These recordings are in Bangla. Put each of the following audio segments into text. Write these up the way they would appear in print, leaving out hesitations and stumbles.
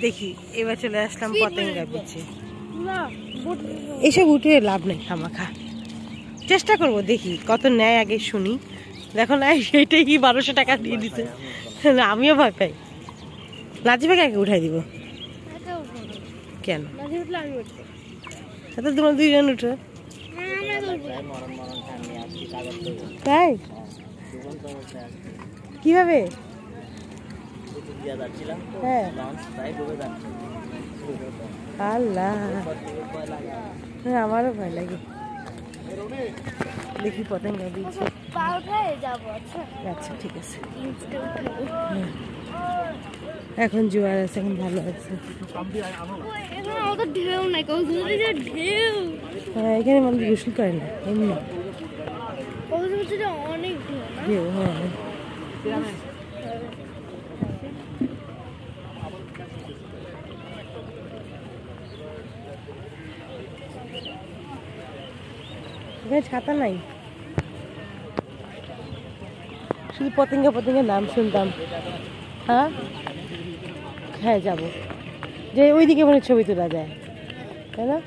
দেখি এবার চলে আসলাম পতেঙ্গা বিচে। এসব উঠে লাভ নেই, খামাখা চেষ্টা করবো, দেখি কত নেয় আগে শুনি। দেখো না সেইটাই কি 1200 টাকা দিয়ে দিতে, আমিও ভয় পাই। লাজিবাকে আগে উঠাই দিব কেন? তোমরা 2 জন উঠো। তাই কিভাবে? হ্যাঁ আল্লাহ, আমারও ভয় লাগে। দেখি পতেঙ্গা বিচ। আচ্ছা ঠিক আছে, এখন জোয়ার আছে, এখন ভালো আছে। হ্যাঁ এখানে মানুষ গোসল করে না, এমনি ঢেউ। হ্যাঁ এখানে ছাতা নাই, শুধু পতেঙ্গা পতেঙ্গার নাম শুনতাম। হ্যাঁ হ্যাঁ যাবো, যে ওইদিকে মনে ছবি তোলা যায়, তাই না?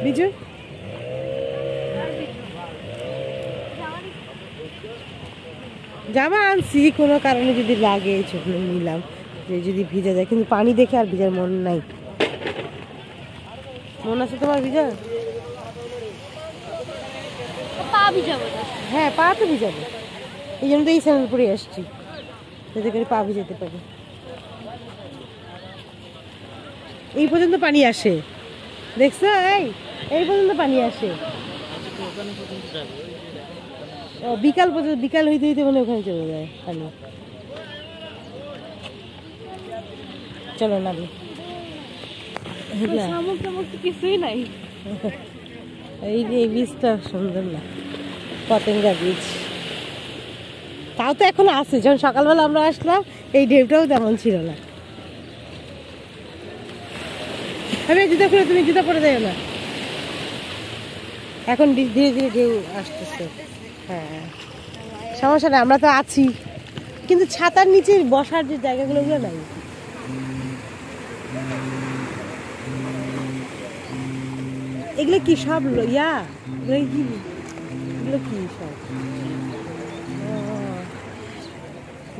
বিজু জামা আনছি, কোনো কারণে যদি লাগে এই জন্য নিলাম, যে যদি ভিজে যায়। কিন্তু পানি দেখে আর ভিজার মন নাই। মন আছে তোমার ভিজার? হ্যাঁ পা তো ভিজাবে, এই জন্য তো এই স্যান্ডেল পরে আসছি, যাতে করে পা ভিজাতে পারি। এই পর্যন্ত পানি আসে, দেখছো? এই পর্যন্ত পানি আসে। বিকাল পর্যন্ত, বিকাল হইতে হইতে মানে ওখানে চলে যায় পানি। চলো নামি, কিছুই নাই। এই বীজটা সুন্দর না, পতেঙ্গা বীজ। তাও তো এখন আছে, যখন সকালবেলা আমরা আসলাম এই ঢেউটাও তেমন ছিল না। আমি জুতা খুলে, তুমি জুতা পরে যাও না, এখন ধীরে ধীরে ঢেউ আসতেছে। হ্যাঁ সমস্যা নেই, আমরা তো আছি, কিন্তু ছাতার নিচে বসার যে জায়গাগুলো ওগুলো নাই। এগুলো কি সব ইয়া? এগুলো কি সব?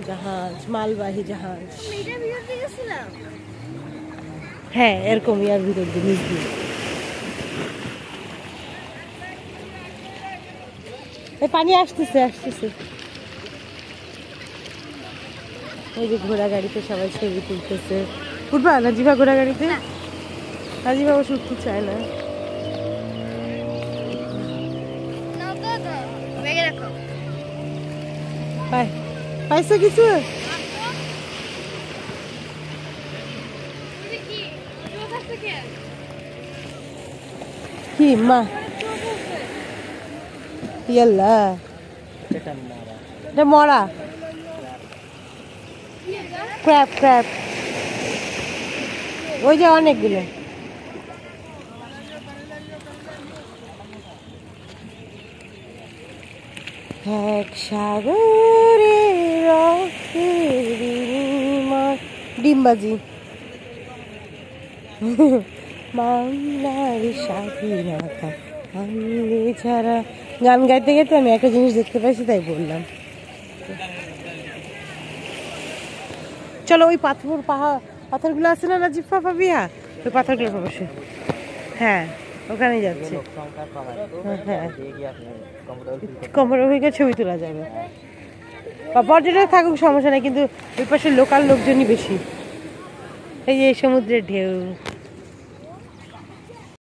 জাহাজ, মালবাহী জাহাজ। হ্যাঁ এরকম ইয়ার ভিতর দিয়ে, নিচ দিয়ে। এই পানি আসতেছে আসতেছে। ওই যে ঘোড়া গাড়িতে সবাই ছবি তুলতেছে। উঠবা নাজিবা ঘোড়া গাড়িতে? নাজিবা অবশ্য উঠতে চায় না। পাইছো কিছু? কি মা? ইয়াল্লা এটা মরা ক্র্যাব, ক্র্যাব ওই যে অনেকগুলো। এক সাগরে রক্তের বিনিময়, ডিমবাজি বাংলার স্বাধীনতা আনলে ছাড়া। গান গাইতে গাইতে আমি একটা জিনিস দেখতে পাইছি, তাই বললাম। চলো ওই পাথরগুলো আছে না রাজিফা পাবিয়া, ওই পাথরগুলো অবশ্যই। হ্যাঁ ওখানেই যাচ্ছে। হ্যাঁ কমর হয়ে ছবি তোলা যাবে, বা পর্যটক থাকুক সমস্যা নেই, কিন্তু ওই পাশে লোকাল লোকজনই বেশি। এই যে সমুদ্রের ঢেউ।